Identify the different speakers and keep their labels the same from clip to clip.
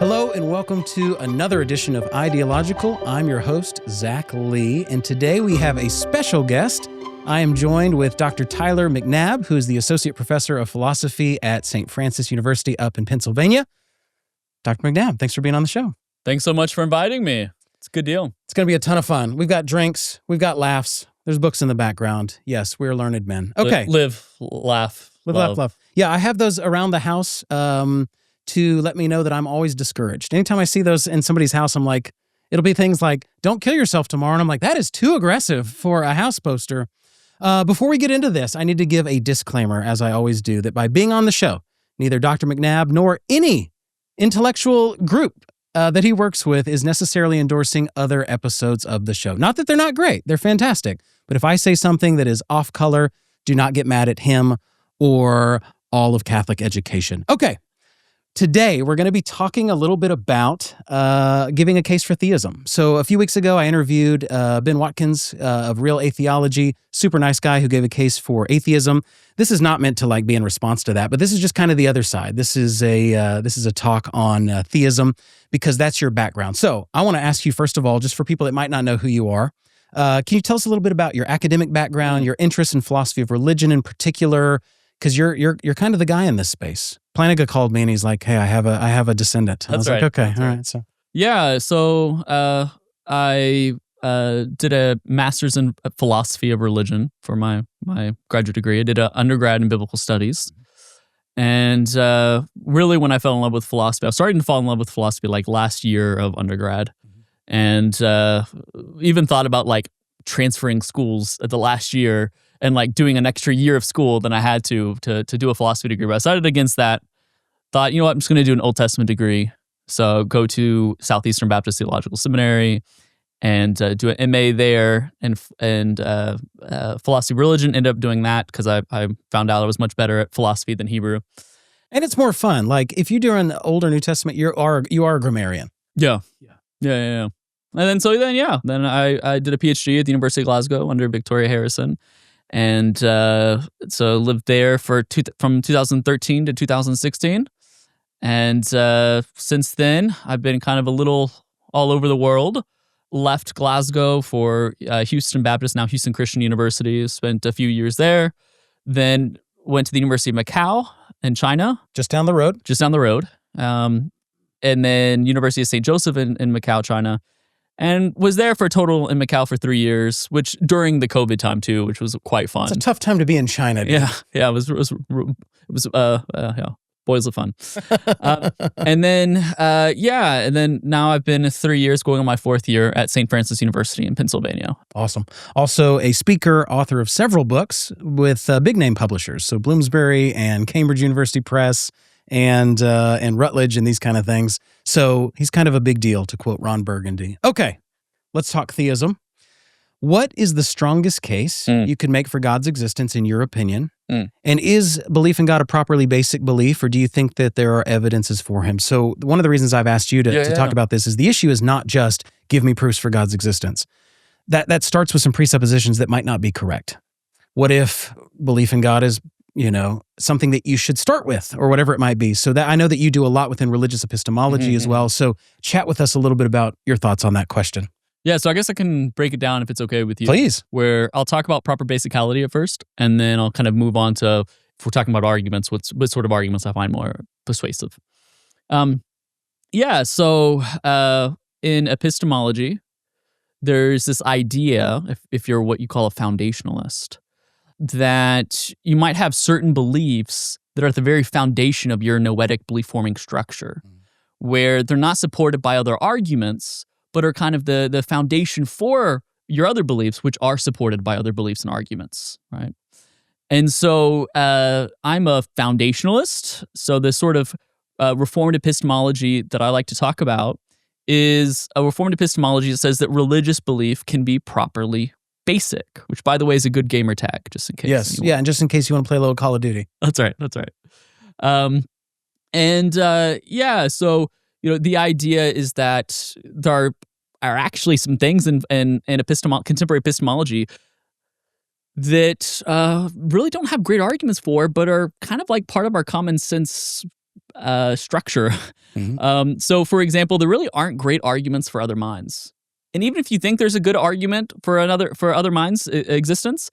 Speaker 1: Hello and welcome to another edition of Ideological. I'm your host, Zach Lee, and today we have a special guest. I am joined with Dr. Tyler McNabb, who is the Associate Professor of Philosophy at St. Francis University up in Pennsylvania. Dr. McNabb, thanks for being on the show.
Speaker 2: Thanks so much for inviting me. It's a good deal.
Speaker 1: It's going to be a ton of fun. We've got drinks, we've got laughs, there's books in the background. Yes, we're learned men. Okay.
Speaker 2: Live, laugh,
Speaker 1: love. Yeah, I have those around the house to let me know that I'm always discouraged. Anytime I see those in somebody's house, I'm like, it'll be things like, don't kill yourself tomorrow. And I'm like, that is too aggressive for a house poster. Before we get into this, I need to give a disclaimer, as I always do, that by being on the show, neither Dr. McNabb nor any intellectual group that he works with is necessarily endorsing other episodes of the show. Not that they're not great, they're fantastic. But if I say something that is off color, do not get mad at him or all of Catholic education. Okay. Today, we're going to be talking a little bit about giving a case for theism. So a few weeks ago, I interviewed Ben Watkins of Real Theology, super nice guy who gave a case for atheism. This is not meant to be in response to that, but this is just kind of the other side. This is a talk on theism because that's your background. So I want to ask you, first of all, just for people that might not know who you are, can you tell us a little bit about your academic background, your interest in philosophy of religion in particular? Because you're kind of the guy in this space. Plantinga called me and he's like, "Hey, I have a descendant." And I was like, "Okay, all right." So
Speaker 2: yeah, so I did a master's in philosophy of religion for my graduate degree. I did an undergrad in biblical studies, and really, when I fell in love with philosophy, I was starting to fall in love with philosophy like last year of undergrad, and even thought about transferring schools at the last year. And doing an extra year of school than I had to do a philosophy degree. But I decided against that. Thought, you know what, I'm just going to do an Old Testament degree. So go to Southeastern Baptist Theological Seminary and do an MA there and philosophy of religion. Ended up doing that because I found out I was much better at philosophy than Hebrew.
Speaker 1: And it's more fun. Like if you do an Old or New Testament, you are a grammarian.
Speaker 2: Yeah. And then I did a PhD at the University of Glasgow under Victoria Harrison. And so lived there from 2013 to 2016. And since then, I've been kind of a little all over the world. Left Glasgow for Houston Baptist, now Houston Christian University. Spent a few years there. Then went to the University of Macau in China.
Speaker 1: Just down the road.
Speaker 2: And then University of St. Joseph in Macau, China. And was there for a total in Macau for 3 years, which during the COVID time too, which was quite fun.
Speaker 1: It's a tough time to be in China, dude.
Speaker 2: Yeah, it was boys of fun. and then now I've been 3 years, going on my 4th year at St. Francis University in Pennsylvania.
Speaker 1: Awesome. Also a speaker, author of several books with big name publishers, so Bloomsbury and Cambridge University Press. And Rutledge and these kind of things. So he's kind of a big deal, to quote Ron Burgundy. Okay, let's talk theism. What is the strongest case you could make for God's existence in your opinion? And is belief in God a properly basic belief, or do you think that there are evidences for him? So one of the reasons I've asked you to talk about this is the issue is not just give me proofs for God's existence. That starts with some presuppositions that might not be correct. What if belief in God is something that you should start with or whatever it might be? So that I know that you do a lot within religious epistemology as well. So chat with us a little bit about your thoughts on that question.
Speaker 2: Yeah, so I guess I can break it down if it's okay with you.
Speaker 1: Please. Where
Speaker 2: I'll talk about proper basicality at first, and then I'll kind of move on to, if we're talking about arguments, what sort of arguments I find more persuasive. So in epistemology, there's this idea, if you're what you call a foundationalist, that you might have certain beliefs that are at the very foundation of your noetic belief-forming structure, where they're not supported by other arguments, but are kind of the foundation for your other beliefs, which are supported by other beliefs and arguments, right? And so I'm a foundationalist. So the sort of Reformed epistemology that I like to talk about is a Reformed epistemology that says that religious belief can be properly basic, which, by the way, is a good gamer tag, just in case.
Speaker 1: Yes, and just in case you want to play a little Call of Duty.
Speaker 2: That's right. So the idea is that there are actually some things in contemporary epistemology that really don't have great arguments for, but are kind of like part of our common sense structure. So, for example, there really aren't great arguments for other minds. And even if you think there's a good argument for other minds' existence,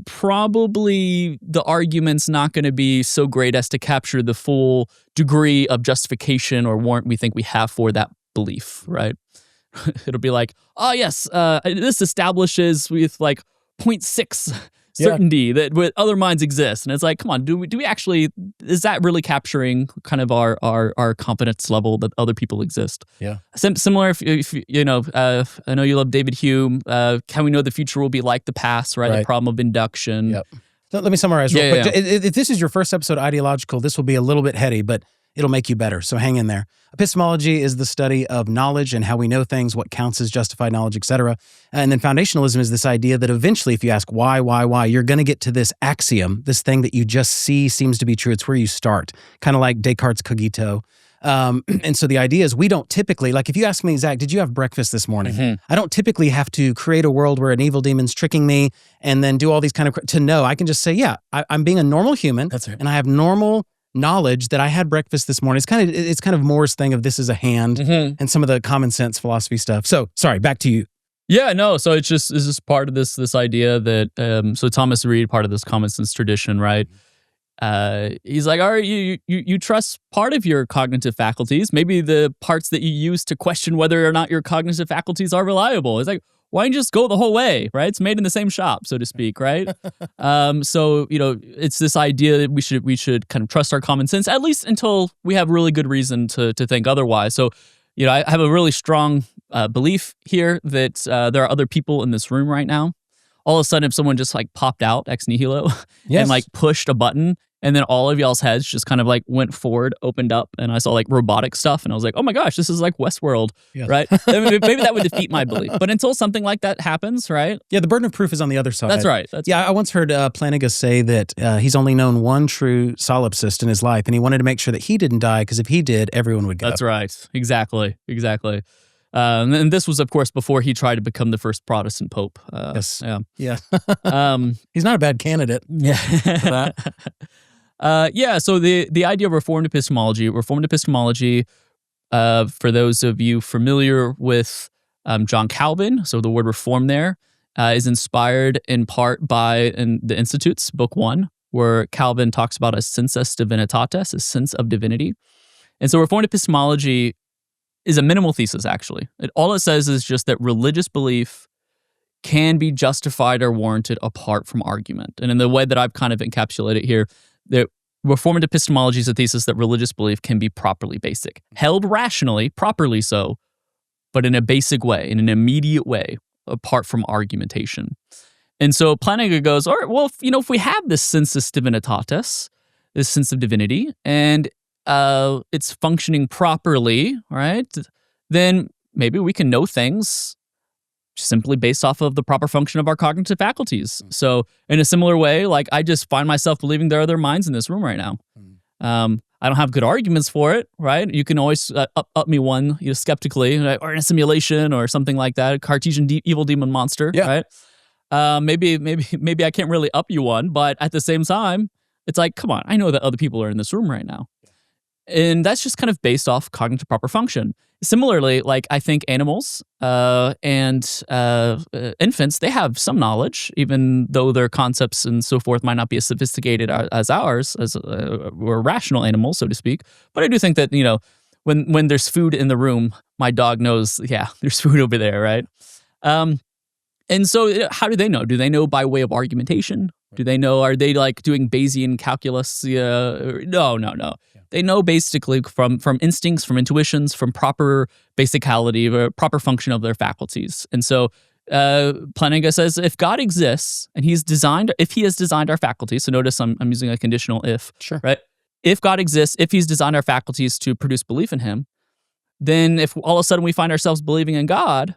Speaker 2: probably the argument's not going to be so great as to capture the full degree of justification or warrant we think we have for that belief, right? It'll be like, oh yes, this establishes with like 0.6 certainty that with other minds exist, and it's like, come on, do we actually? Is that really capturing kind of our confidence level that other people exist?
Speaker 1: Yeah.
Speaker 2: Similar, if you know, I know you love David Hume. Can we know the future will be like the past? Right. The problem of induction.
Speaker 1: Yep. So let me summarize real quick. If this is your first episode, Ideological, this will be a little bit heady, but it'll make you better. So hang in there. Epistemology is the study of knowledge and how we know things, what counts as justified knowledge, etc. And then foundationalism is this idea that eventually, if you ask why, you're going to get to this axiom, this thing that you just see seems to be true. It's where you start, kind of like Descartes' cogito. And so the idea is we don't typically, like if you ask me, Zach, did you have breakfast this morning? I don't typically have to create a world where an evil demon's tricking me and then do all these kind of, to know. I can just say, yeah, I'm being a normal human. That's right. And I have normal knowledge that I had breakfast this morning. It's kind of Moore's thing of this is a hand and some of the common sense philosophy stuff. So sorry, back to you.
Speaker 2: Yeah, no. So it's just part of this idea that so Thomas Reid, part of this common sense tradition, right? He's like, all right, you trust part of your cognitive faculties, maybe the parts that you use to question whether or not your cognitive faculties are reliable. It's like, why don't you just go the whole way, right? It's made in the same shop, so to speak, right? So, you know, it's this idea that we should kind of trust our common sense, at least until we have really good reason to think otherwise. So, you know, I have a really strong belief here that there are other people in this room right now. All of a sudden, if someone just like popped out ex nihilo and like pushed a button, and then all of y'all's heads just kind of like went forward, opened up, and I saw like robotic stuff, and I was like, oh my gosh, this is like Westworld, right? I mean, maybe that would defeat my belief. But until something like that happens, right?
Speaker 1: Yeah, the burden of proof is on the other side.
Speaker 2: That's right.
Speaker 1: I once heard Plantinga say that he's only known one true solipsist in his life, and he wanted to make sure that he didn't die, because if he did, everyone would go.
Speaker 2: That's right. Exactly. And this was, of course, before he tried to become the first Protestant pope.
Speaker 1: Yes.
Speaker 2: Yeah.
Speaker 1: He's not a bad candidate.
Speaker 2: Yeah. For that. So the idea of Reformed Epistemology, for those of you familiar with John Calvin, so the word reform there is inspired in part by the Institutes, Book 1, where Calvin talks about a sensus divinitatis, a sense of divinity. And so Reformed Epistemology is a minimal thesis, actually. All it says is just that religious belief can be justified or warranted apart from argument. And in the way that I've kind of encapsulated here, that Reformed Epistemology is a thesis that religious belief can be properly basic, held rationally, properly so, but in a basic way, in an immediate way, apart from argumentation. And so Plantinga goes, all right, well, if we have this sensus divinitatis, this sense of divinity, and it's functioning properly, right? Then maybe we can know things simply based off of the proper function of our cognitive faculties. So in a similar way, like I just find myself believing there are other minds in this room right now. I don't have good arguments for it, right? You can always up me one, skeptically, right? Or in a simulation or something like that, a Cartesian evil demon monster, right? Maybe I can't really up you one, but at the same time, it's like, come on, I know that other people are in this room right now. And that's just kind of based off cognitive proper function. Similarly, like I think animals and infants, they have some knowledge, even though their concepts and so forth might not be as sophisticated as ours, as we're rational animals, so to speak. But I do think that, when there's food in the room, my dog knows, there's food over there, right? And so how do they know? Do they know by way of argumentation? Do they know, are they like doing Bayesian calculus? No. They know basically from instincts, from intuitions, from proper basicality, proper function of their faculties. And so Plantinga says if God exists and if he has designed our faculties, so notice I'm using a conditional if, right? If God exists, if he's designed our faculties to produce belief in him, then if all of a sudden we find ourselves believing in God,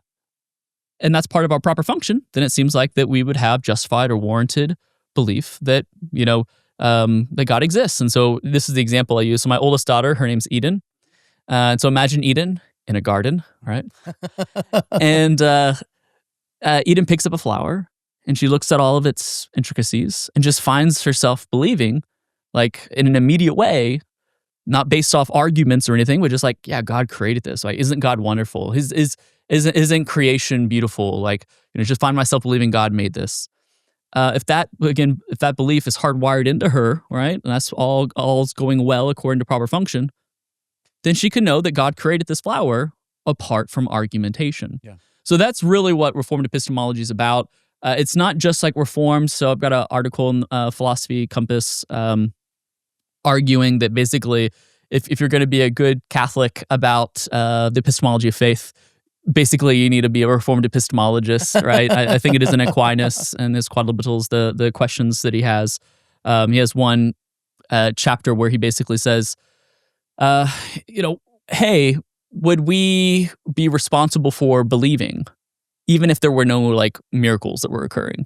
Speaker 2: and that's part of our proper function, then it seems like that we would have justified or warranted belief that, that God exists. And so this is the example I use. So my oldest daughter, her name's Eden. And so imagine Eden in a garden, right? And Eden picks up a flower and she looks at all of its intricacies and just finds herself believing, like in an immediate way, not based off arguments or anything, but just like, yeah, God created this. Like, isn't God wonderful? Isn't creation beautiful? Like, just find myself believing God made this. If that belief is hardwired into her, right, and that's all's going well according to proper function, then she can know that God created this flower apart from argumentation.
Speaker 1: Yeah.
Speaker 2: So that's really what Reformed epistemology is about. It's not just like Reformed. So I've got an article in Philosophy Compass arguing that basically if you're going to be a good Catholic about the epistemology of faith, basically you need to be a Reformed epistemologist, right? I think it is in Aquinas and his Quodlibetals, the questions that he has. He has one chapter where he basically says, hey, would we be responsible for believing even if there were no like miracles that were occurring?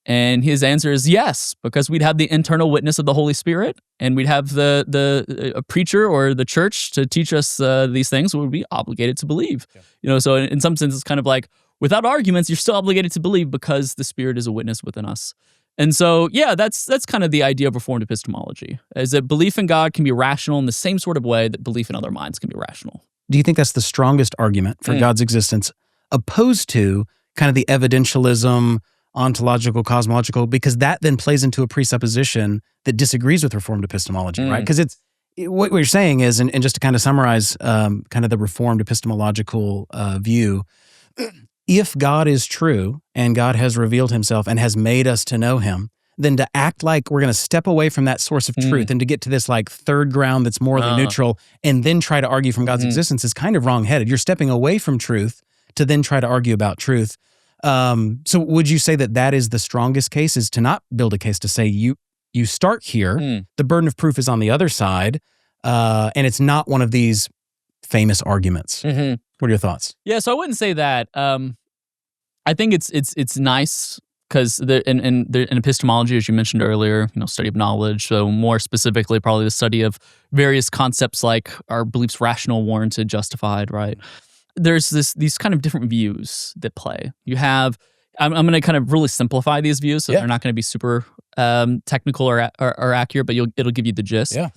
Speaker 2: And his answer is yes, because we'd have the internal witness of the Holy Spirit, and we'd have the preacher or the church to teach us these things. We would be obligated to believe. Yeah. So in some sense, it's kind of like without arguments, you're still obligated to believe because the Spirit is a witness within us. And so, yeah, that's kind of the idea of Reformed epistemology, is that belief in God can be rational in the same sort of way that belief in other minds can be rational.
Speaker 1: Do you think that's the strongest argument for God's existence, opposed to kind of the evidentialism, ontological, cosmological, because that then plays into a presupposition that disagrees with Reformed epistemology, right? Because what you're saying is, and just to kind of summarize kind of the Reformed epistemological view, if God is true and God has revealed himself and has made us to know him, then to act like we're going to step away from that source of truth and to get to this like third ground that's morally neutral and then try to argue from God's existence is kind of wrong-headed. You're stepping away from truth to then try to argue about truth. So would you say that is the strongest case, is to not build a case to say you start here, the burden of proof is on the other side, and it's not one of these famous arguments. What are your thoughts?
Speaker 2: Yeah, so I wouldn't say that. I think it's nice because in epistemology, as you mentioned earlier, study of knowledge. So more specifically, probably the study of various concepts like are beliefs rational, warranted, justified, right? There's these kind of different views that play. You have, I'm going to kind of really simplify these views, so they're not going to be super technical or accurate, but it'll give you the gist. Yeah.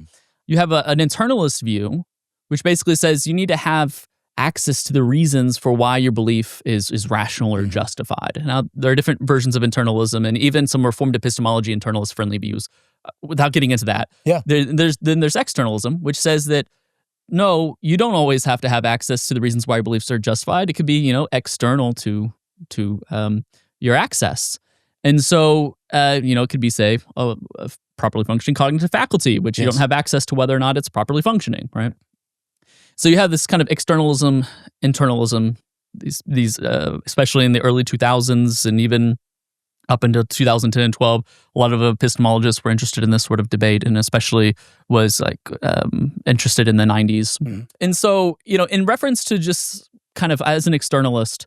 Speaker 2: You have an internalist view, which basically says you need to have access to the reasons for why your belief is rational or justified. Now, there are different versions of internalism, and even some Reformed epistemology internalist-friendly views. Without getting into that, there's externalism, which says that no, you don't always have to have access to the reasons why your beliefs are justified. It could be, external to your access. And so, it could be, say, a properly functioning cognitive faculty, which you don't have access to whether or not it's properly functioning, right? So you have this kind of externalism, internalism, these especially in the early 2000s and even up until 2010 and 12, a lot of epistemologists were interested in this sort of debate, and especially was interested in the 90s. And so, in reference to just kind of as an externalist,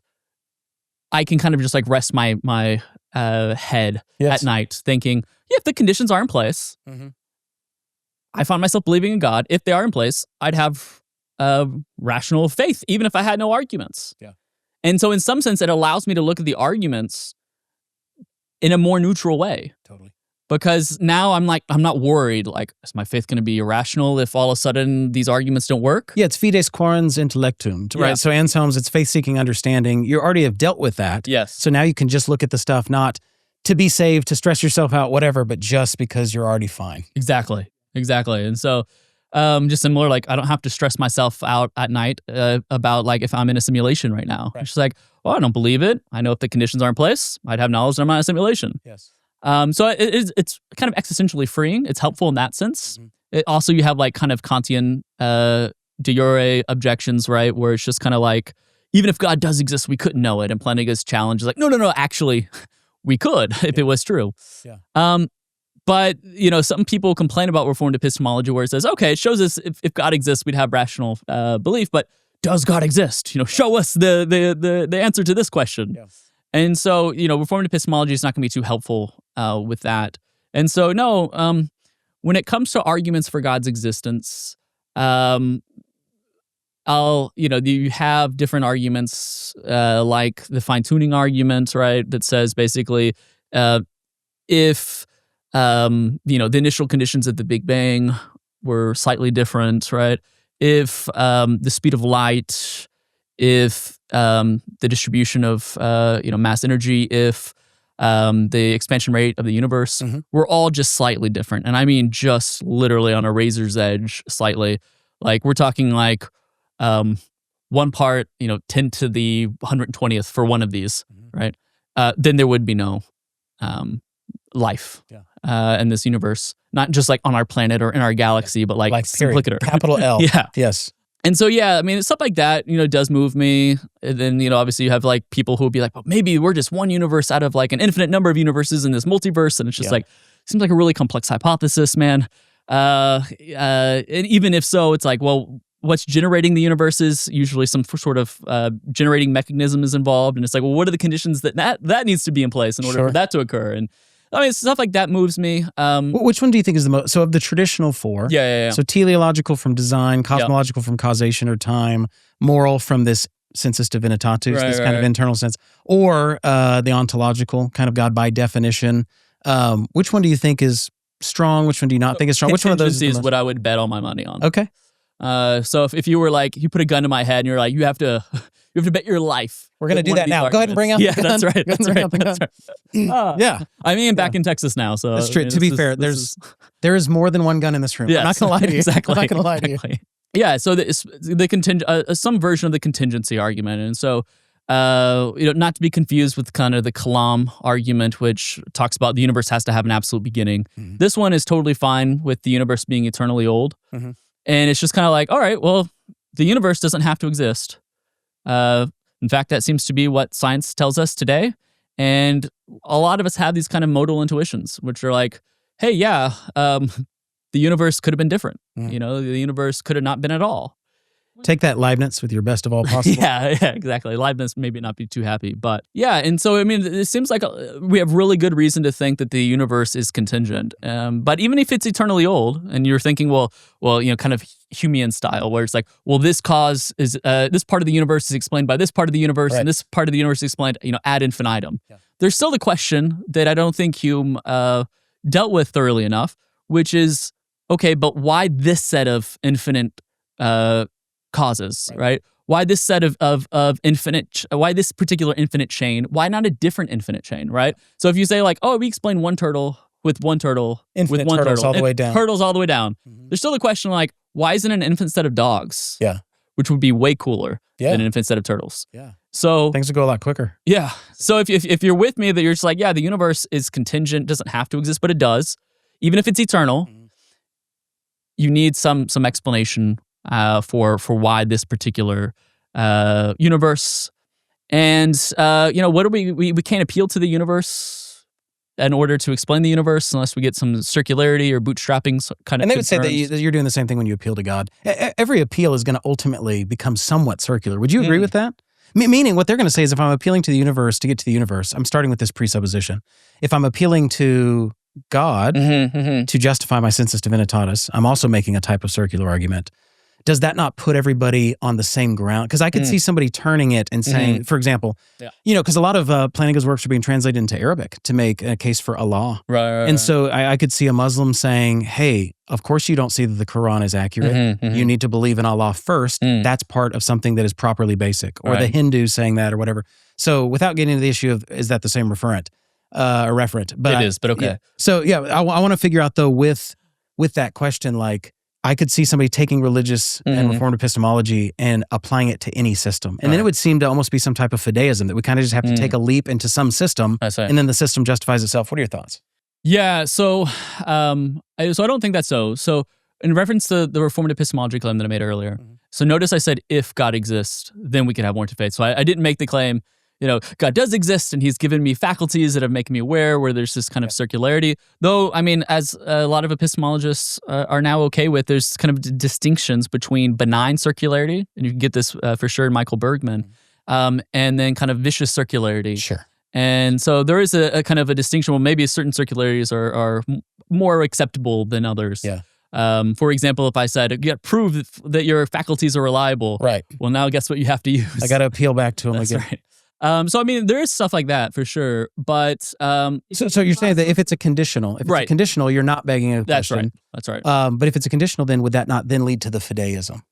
Speaker 2: I can kind of just like rest my head at night thinking, if the conditions are in place, I find myself believing in God. If they are in place, I'd have rational faith, even if I had no arguments. Yeah. And so in some sense, it allows me to look at the arguments in a more neutral way. Totally. Because now I'm not worried, like, is my faith going to be irrational if all of a sudden these arguments don't work?
Speaker 1: Yeah, it's fides quorens intellectum, right? Yeah. So Anselm's, it's faith-seeking understanding. You already have dealt with that. Yes. So now you can just look at the stuff, not to be saved, to stress yourself out, whatever, but just because you're already fine.
Speaker 2: Exactly. And so just similar, like, I don't have to stress myself out at night about, like, if I'm in a simulation right now. Right. It's just like, well, I don't believe it. I know if the conditions are in place, I'd have knowledge that I'm not in a simulation. Yes. So it's kind of existentially freeing. It's helpful in that sense. It also, you have like kind of Kantian de jure objections, right? Where it's just kind of like, even if God does exist, we couldn't know it. And Plantinga's challenge is like, no, actually, we could if it was true. Yeah. But, some people complain about Reformed epistemology where it says, okay, it shows us if God exists, we'd have rational belief, but does God exist? Show us the answer to this question. Yeah. And so, Reformed epistemology is not going to be too helpful with that. And so, no, when it comes to arguments for God's existence, you have different arguments like the fine-tuning argument, right, that says basically if, the initial conditions of the Big Bang were slightly different, right? If the speed of light, if the distribution of mass energy, if the expansion rate of the universe were all just slightly different. And I mean just literally on a razor's edge slightly. Like we're talking like 1 part, 10 to the 120th for one of these, right? Then there would be no life in this universe. Not just like on our planet or in our galaxy, but like simplicator.
Speaker 1: Capital L.
Speaker 2: Yeah.
Speaker 1: Yes.
Speaker 2: And so, I mean, stuff like that, does move me. And then, obviously you have like people who will be like, well, maybe we're just one universe out of like an infinite number of universes in this multiverse. And it's just like, seems like a really complex hypothesis, man. And even if so, it's like, well, what's generating the universe is usually some sort of generating mechanism is involved. And it's like, well, what are the conditions that needs to be in place in order for that to occur? And I mean, stuff like that moves me.
Speaker 1: Which one do you think is the most? So of the traditional four.
Speaker 2: Yeah.
Speaker 1: So teleological from design, cosmological from causation or time, moral from this sensus divinitatis, this kind of internal sense, or the ontological kind of God by definition. Which one do you think is strong? Which one do you not think is strong? Which one of those
Speaker 2: is what I would bet all my money on.
Speaker 1: Okay.
Speaker 2: So if you were like, you put a gun to my head and you're like, you have to bet your life.
Speaker 1: We're going to do that now. Go ahead and bring out the gun.
Speaker 2: That's right. That's right.
Speaker 1: Yeah.
Speaker 2: I mean, back in Texas now, so.
Speaker 1: That's true. To be fair, there is more than one gun in this room.
Speaker 2: Yes,
Speaker 1: I'm not going to lie to you.
Speaker 2: Exactly.
Speaker 1: I'm not going to lie to you.
Speaker 2: Yeah, so some version of the contingency argument. And so, not to be confused with kind of the Kalam argument, which talks about the universe has to have an absolute beginning. This one is totally fine with the universe being eternally old. And it's just kind of like, all right, well, the universe doesn't have to exist. In fact, that seems to be what science tells us today. And a lot of us have these kind of modal intuitions, which are like, hey, the universe could have been different. The universe could have not been at all.
Speaker 1: Take that, Leibniz, with your best of all possible.
Speaker 2: Yeah, exactly. Leibniz maybe not be too happy, but and so I mean, it seems like we have really good reason to think that the universe is contingent. But even if it's eternally old, and you're thinking, well, kind of Humean style, where it's like, well, this cause is this part of the universe is explained by this part of the universe, and this part of the universe is explained, ad infinitum. Yeah. There's still the question that I don't think Hume dealt with thoroughly enough, which is, okay, but why this set of infinite causes, right? Why this set of infinite, why this particular infinite chain? Why not a different infinite chain, right? So if you say like, oh, we explain one turtle with one turtle,
Speaker 1: infinite
Speaker 2: with one
Speaker 1: turtles
Speaker 2: turtle,
Speaker 1: all the way down.
Speaker 2: Turtles all the way down. There's still the question like, why isn't an infinite set of dogs?
Speaker 1: Yeah.
Speaker 2: Which would be way cooler than an infinite set of turtles.
Speaker 1: Yeah.
Speaker 2: So
Speaker 1: things would go a lot quicker.
Speaker 2: Yeah. So if you're with me that you're just like, the universe is contingent, doesn't have to exist, but it does. Even if it's eternal, you need some explanation for why this particular universe. And what do we can't appeal to the universe in order to explain the universe unless we get some circularity or bootstrapping kind of.
Speaker 1: And they would say that you're doing the same thing when you appeal to God. Every appeal is going to ultimately become somewhat circular. Would you agree with that? Meaning what they're going to say is if I'm appealing to the universe to get to the universe, I'm starting with this presupposition. If I'm appealing to God to justify my sensus divinitatis, I'm also making a type of circular argument. Does that not put everybody on the same ground? Because I could see somebody turning it and saying, for example, because a lot of Plantinga's works are being translated into Arabic to make a case for Allah.
Speaker 2: Right.
Speaker 1: So I could see a Muslim saying, hey, of course you don't see that the Quran is accurate. You need to believe in Allah first. That's part of something that is properly basic. Or the Hindu saying that or whatever. So without getting into the issue of, is that the same referent? Or referent? But
Speaker 2: it is, but okay.
Speaker 1: Yeah. So I want to figure out though with that question, like, I could see somebody taking religious and Reformed epistemology and applying it to any system. And then it would seem to almost be some type of fideism that we kind of just have to take a leap into some system and then the system justifies itself. What are your thoughts?
Speaker 2: Yeah, so I don't think that's so. So in reference to the Reformed epistemology claim that I made earlier, so notice I said if God exists, then we could have warranted faith. So I didn't make the claim, God does exist and he's given me faculties that have making me aware where there's this kind of circularity. Though, I mean, as a lot of epistemologists are now okay with, there's kind of distinctions between benign circularity, and you can get this for sure in Michael Bergman, and then kind of vicious circularity.
Speaker 1: Sure.
Speaker 2: And so there is a kind of a distinction. Well, maybe certain circularities are more acceptable than others.
Speaker 1: Yeah.
Speaker 2: For example, if I said, prove that your faculties are reliable.
Speaker 1: Right.
Speaker 2: Well, now guess what you have to use?
Speaker 1: I got to appeal back to them
Speaker 2: That's
Speaker 1: again.
Speaker 2: Right. So I mean, there is stuff like that for sure, but
Speaker 1: so you're saying that if it's a conditional, you're not begging a question.
Speaker 2: That's right.
Speaker 1: But if it's a conditional, then would that not then lead to the fideism?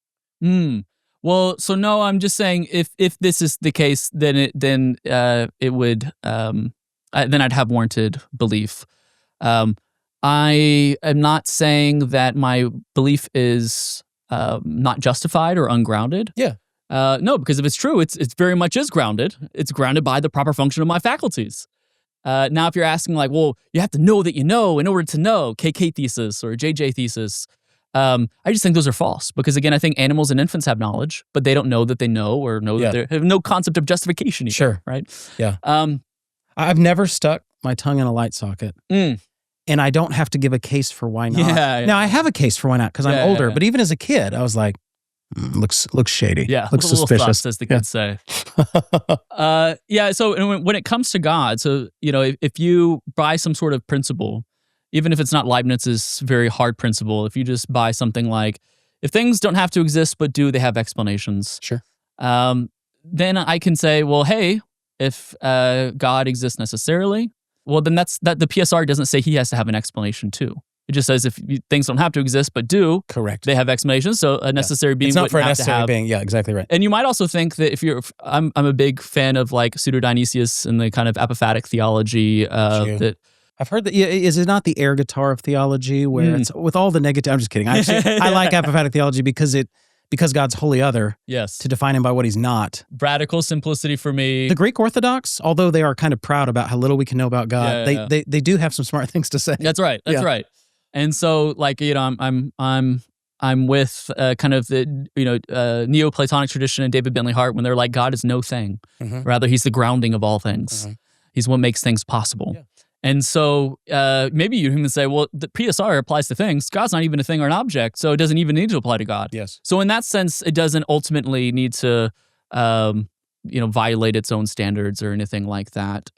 Speaker 2: Well, so no, I'm just saying if this is the case, then it would then I'd have warranted belief. I am not saying that my belief is not justified or ungrounded.
Speaker 1: Yeah.
Speaker 2: No, because if it's true, it's very much is grounded. It's grounded by the proper function of my faculties. Now, if you're asking like, well, you have to know that you know in order to know, KK thesis or JJ thesis, I just think those are false. Because again, I think animals and infants have knowledge, but they don't know that they know or know that they have no concept of justification either,
Speaker 1: sure.
Speaker 2: Right?
Speaker 1: Yeah. I've never stuck my tongue in a light socket. And I don't have to give a case for why not.
Speaker 2: Yeah.
Speaker 1: Now, I have a case for why not because I'm older, but even as a kid, I was like, looks shady.
Speaker 2: Yeah,
Speaker 1: looks suspicious,
Speaker 2: thoughts, as the kids say. So when it comes to God, so if you buy some sort of principle, even if it's not Leibniz's very hard principle, if you just buy something like, if things don't have to exist but do, they have explanations.
Speaker 1: Sure.
Speaker 2: Then I can say, well, hey, if God exists necessarily, well, then that's the PSR doesn't say he has to have an explanation too. It just says if things don't have to exist but do,
Speaker 1: correct,
Speaker 2: they have explanations. So a necessary being,
Speaker 1: it's not for a necessary
Speaker 2: to have,
Speaker 1: being. Yeah, exactly right.
Speaker 2: And you might also think that I'm a big fan of like Pseudo-Dionysius and the kind of apophatic theology. That
Speaker 1: I've heard that. Is it not the air guitar of theology where it's with all the negative? I'm just kidding. I like apophatic theology because God's wholly other.
Speaker 2: Yes.
Speaker 1: To define him by what he's not.
Speaker 2: Radical simplicity for me.
Speaker 1: The Greek Orthodox, although they are kind of proud about how little we can know about God, they do have some smart things to say.
Speaker 2: That's right. That's right. And so, like, I'm with kind of the Neoplatonic tradition and David Bentley Hart when they're like, God is no thing. Rather, he's the grounding of all things. He's what makes things possible. Yeah. And so maybe you even say, well, the PSR applies to things. God's not even a thing or an object, so it doesn't even need to apply to God.
Speaker 1: Yes.
Speaker 2: So in that sense, it doesn't ultimately need to violate its own standards or anything like that.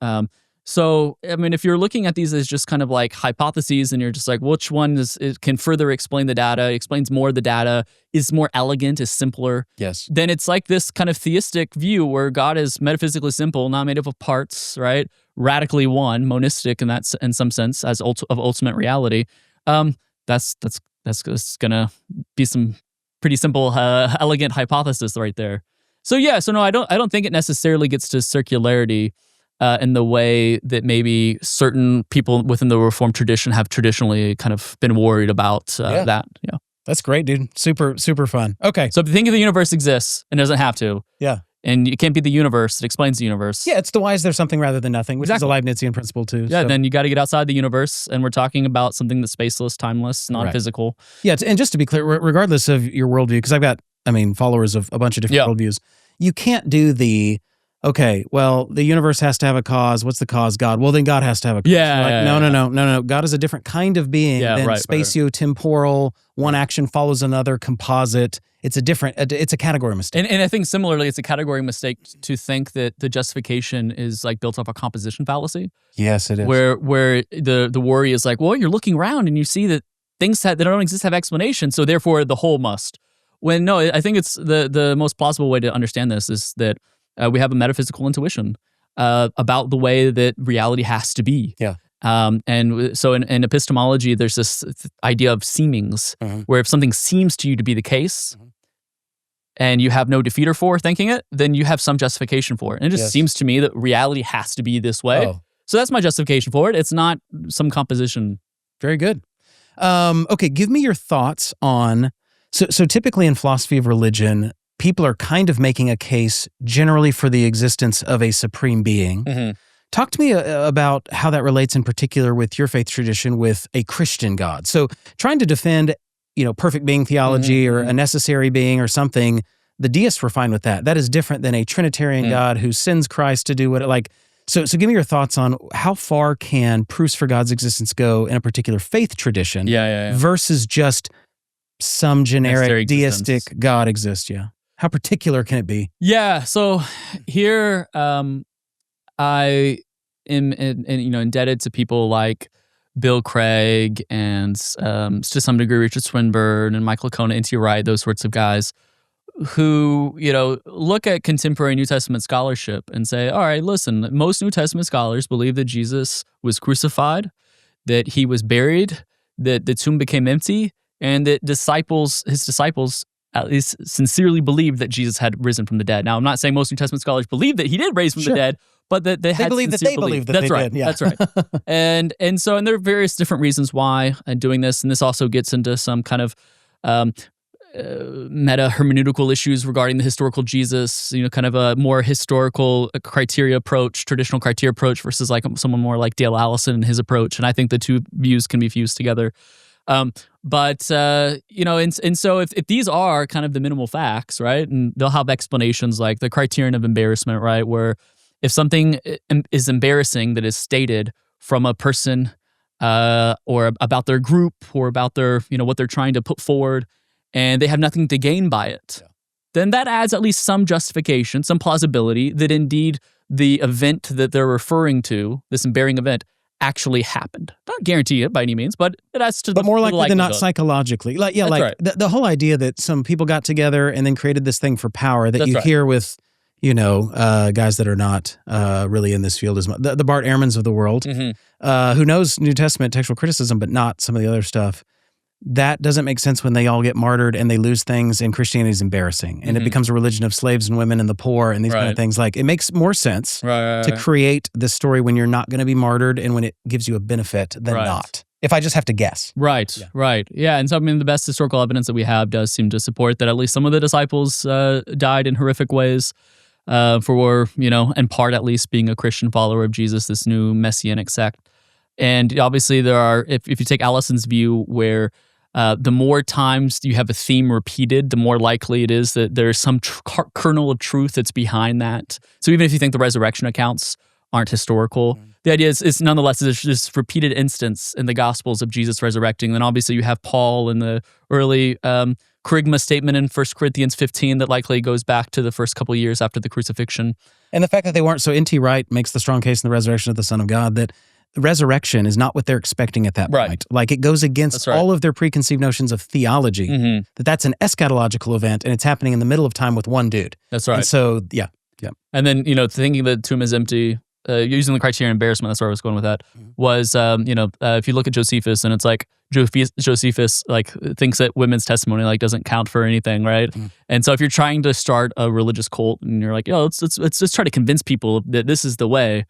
Speaker 2: So, I mean, if you're looking at these as just kind of like hypotheses and you're just like, which one can further explain the data, explains more of the data, is more elegant, is simpler,
Speaker 1: yes,
Speaker 2: then it's like this kind of theistic view where God is metaphysically simple, not made up of parts, right? Radically one, monistic in some sense, as of ultimate reality. That's going to be some pretty simple, elegant hypothesis right there. So no, I don't think it necessarily gets to circularity in the way that maybe certain people within the Reformed tradition have traditionally kind of been worried about that. Yeah.
Speaker 1: That's great, dude. Super, super fun. Okay.
Speaker 2: So if you think the universe exists and doesn't have to.
Speaker 1: Yeah.
Speaker 2: And it can't be the universe that explains the universe.
Speaker 1: Yeah, it's the why is there something rather than nothing, which is a Leibnizian principle too.
Speaker 2: Yeah, then you got to get outside the universe, and we're talking about something that's spaceless, timeless, non-physical.
Speaker 1: Right. Yeah, and just to be clear, regardless of your worldview, because I've got, followers of a bunch of different worldviews, you can't do the, okay, well, the universe has to have a cause. What's the cause? God. Well, then God has to have a cause. No. God is a different kind of being than spatio-temporal, one action follows another, composite. It's a category mistake.
Speaker 2: And I think similarly, it's a category mistake to think that the justification is like built off a composition fallacy.
Speaker 1: Yes, it is.
Speaker 2: Where the worry is like, well, you're looking around and you see that things that don't exist have explanations, so therefore the whole must. When no, I think it's the most plausible way to understand this is that we have a metaphysical intuition about the way that reality has to be.
Speaker 1: Yeah.
Speaker 2: And so in epistemology, there's this idea of seemings, where if something seems to you to be the case, and you have no defeater for thinking it, then you have some justification for it. And it just seems to me that reality has to be this way. Oh. So that's my justification for it. It's not some composition.
Speaker 1: Very good. Okay, give me your thoughts on, so typically in philosophy of religion, people are kind of making a case generally for the existence of a supreme being. Talk to me about how that relates in particular with your faith tradition with a Christian God. So trying to defend, perfect being theology or a necessary being or something, the deists were fine with that. That is different than a Trinitarian God who sends Christ to do what it like. So give me your thoughts on how far can proofs for God's existence go in a particular faith tradition versus just some generic deistic God exists. Yeah. How particular can it be?
Speaker 2: Yeah. So here, I am indebted to people like Bill Craig and to some degree Richard Swinburne and Michael Licona, N.T. Wright, those sorts of guys, who look at contemporary New Testament scholarship and say, all right, listen, most New Testament scholars believe that Jesus was crucified, that he was buried, that the tomb became empty, and that his disciples at least sincerely believed that Jesus had risen from the dead. Now, I'm not saying most New Testament scholars believe that he did raise from the dead, but that they had
Speaker 1: believe that they believed that
Speaker 2: That's
Speaker 1: they
Speaker 2: right.
Speaker 1: did. Yeah.
Speaker 2: That's right. And there are various different reasons why I'm doing this, and this also gets into some kind of meta hermeneutical issues regarding the historical Jesus, kind of a more historical criteria approach, traditional criteria approach versus like someone more like Dale Allison and his approach. And I think the two views can be fused together. And so if these are kind of the minimal facts, right, and they'll have explanations like the criterion of embarrassment, right, where if something is embarrassing that is stated from a person or about their group or about their, what they're trying to put forward, and they have nothing to gain by it, then that adds at least some justification, some plausibility that indeed the event that they're referring to, this embarrassing event, actually happened. Not guarantee it by any means, but it adds to
Speaker 1: but more likely than not psychologically.
Speaker 2: Right.
Speaker 1: The whole idea that some people got together and then created this thing for power that you hear with, guys that are not really in this field as much. The Bart Ehrmans of the world, who knows New Testament textual criticism, but not some of the other stuff. That doesn't make sense when they all get martyred and they lose things, and Christianity is embarrassing. And it becomes a religion of slaves and women and the poor and these kind of things. Like, it makes more sense to create this story when you're not going to be martyred and when it gives you a benefit than not. If I just have to guess.
Speaker 2: Right. Yeah. And so, the best historical evidence that we have does seem to support that at least some of the disciples died in horrific ways for, in part at least being a Christian follower of Jesus, this new messianic sect. And obviously there are, if you take Allison's view where the more times you have a theme repeated, the more likely it is that there's some kernel of truth that's behind that. So even if you think the resurrection accounts aren't historical, the idea is nonetheless there's this repeated instance in the Gospels of Jesus resurrecting. Then obviously you have Paul in the early Kerygma statement in 1 Corinthians 15 that likely goes back to the first couple of years after the crucifixion.
Speaker 1: And the fact that they weren't, so N.T. Wright makes the strong case in the resurrection of the Son of God that resurrection is not what they're expecting at that point. Like, it goes against all of their preconceived notions of theology, that's an eschatological event and it's happening in the middle of time with one dude.
Speaker 2: That's right.
Speaker 1: And so, yeah.
Speaker 2: And then, thinking the tomb is empty, using the criterion of embarrassment, that's where I was going with that, was, if you look at Josephus and it's like, Josephus thinks that women's testimony doesn't count for anything, right? And so if you're trying to start a religious cult and you're like, let's just try to convince people that this is the way,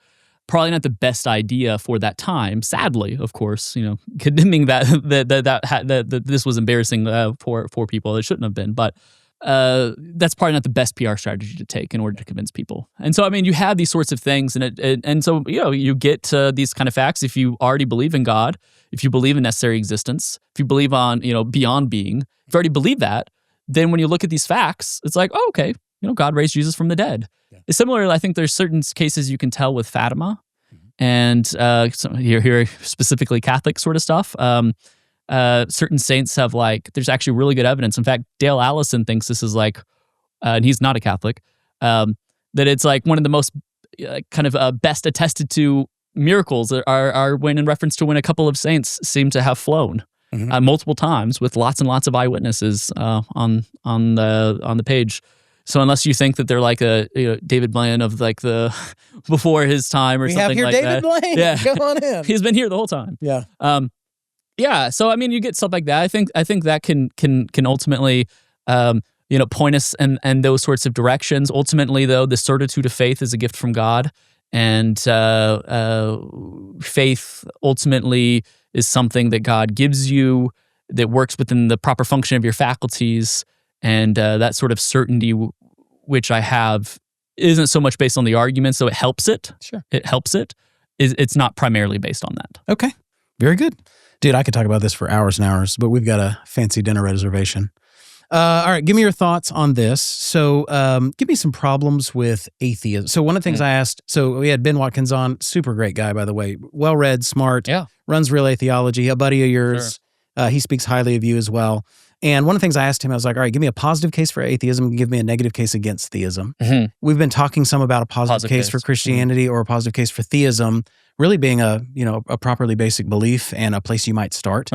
Speaker 2: probably not the best idea for that time. Sadly, of course, condemning that this was embarrassing for people. It shouldn't have been, but that's probably not the best PR strategy to take in order to convince people. And so, you have these sorts of things, and so you get to these kind of facts if you already believe in God, if you believe in necessary existence, if you believe on beyond being. If you already believe that, then when you look at these facts, it's like, oh, okay, God raised Jesus from the dead. Similarly, I think there's certain cases you can tell with Fatima, and here specifically Catholic sort of stuff. Certain saints have there's actually really good evidence. In fact, Dale Allison thinks this is and he's not a Catholic, that it's one of the most best attested to miracles are when in reference to when a couple of saints seem to have flown multiple times with lots and lots of eyewitnesses on the page. So unless you think that they're like a David Blaine of the before his time or something like that.
Speaker 1: We have here David Blaine.
Speaker 2: Yeah.
Speaker 1: Come on in.
Speaker 2: He's been here the whole time.
Speaker 1: Yeah.
Speaker 2: Yeah. So you get stuff like that. I think that can ultimately point us in those sorts of directions. Ultimately, though, the certitude of faith is a gift from God, and faith ultimately is something that God gives you that works within the proper function of your faculties. And that sort of certainty which I have isn't so much based on the argument, so it helps it.
Speaker 1: Sure.
Speaker 2: It helps it. It's not primarily based on that.
Speaker 1: Okay. Very good. Dude, I could talk about this for hours and hours, but we've got a fancy dinner reservation. All right, give me your thoughts on this. So give me some problems with atheism. So one of the things I asked, so we had Ben Watkins on, super great guy, by the way, well-read, smart, runs Real Theology, a buddy of yours. Sure. He speaks highly of you as well. And one of the things I asked him, I was like, all right, give me a positive case for atheism and give me a negative case against theism. We've been talking some about a positive case for Christianity or a positive case for theism, really being a properly basic belief and a place you might start.